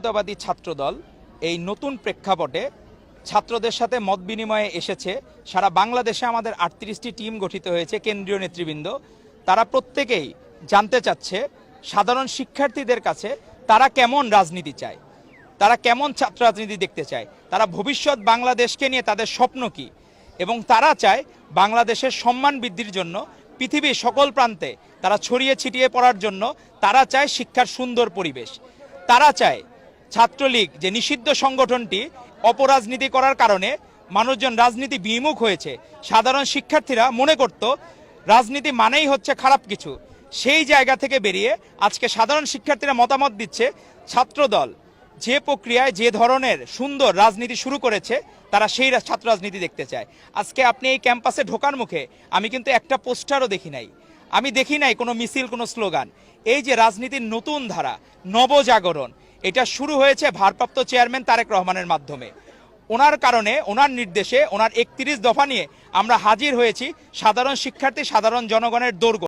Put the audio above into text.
জাতীয়তাবাদী ছাত্রদল এই নতুন প্রেক্ষাপটে ছাত্রদের সাথে মত বিনিময়ে এসেছে। সারা বাংলাদেশে আমাদের ৩৮টি টিম গঠিত হয়েছে, কেন্দ্রীয় নেতৃবৃন্দ তারা প্রত্যেকেই জানতে চাচ্ছে সাধারণ শিক্ষার্থীদের কাছে তারা কেমন রাজনীতি চায়, তারা কেমন ছাত্র রাজনীতি দেখতে চায়, তারা ভবিষ্যৎ বাংলাদেশকে নিয়ে তাদের স্বপ্ন কী, এবং তারা চায় বাংলাদেশের সম্মান বৃদ্ধির জন্য পৃথিবীর সকল প্রান্তে তারা ছড়িয়ে ছিটিয়ে পড়ার জন্য তারা চায় শিক্ষার সুন্দর পরিবেশ। তারা চায় ছাত্রলীগ যে নিষিদ্ধ সংগঠনটি অপরাজনীতি করার কারণে মানুষজন রাজনীতি বিমুখ হয়েছে, সাধারণ শিক্ষার্থীরা মনে করত রাজনীতি মানেই হচ্ছে খারাপ কিছু, সেই জায়গা থেকে বেরিয়ে আজকে সাধারণ শিক্ষার্থীরা মতামত দিচ্ছে ছাত্রদল যে প্রক্রিয়ায় যে ধরনের সুন্দর রাজনীতি শুরু করেছে তারা সেই ছাত্র রাজনীতি দেখতে চায়। আজকে আপনি এই ক্যাম্পাসে ঢোকার মুখে আমি কিন্তু একটা পোস্টারও দেখি নাই, আমি দেখি নাই কোনো মিছিল, কোনো স্লোগান। এই যে রাজনীতির নতুন ধারা, নবজাগরণ, এটা শুরু হয়েছে ভারপ্রাপ্ত চেয়ারম্যান তারেক রহমানের মাধ্যমে। ওনার কারণে, ওনার নির্দেশে, ওনার ৩১ দফা নিয়ে আমরা হাজির হয়েছি সাধারণ শিক্ষার্থী, সাধারণ জনগণের দোরগোড়ায়।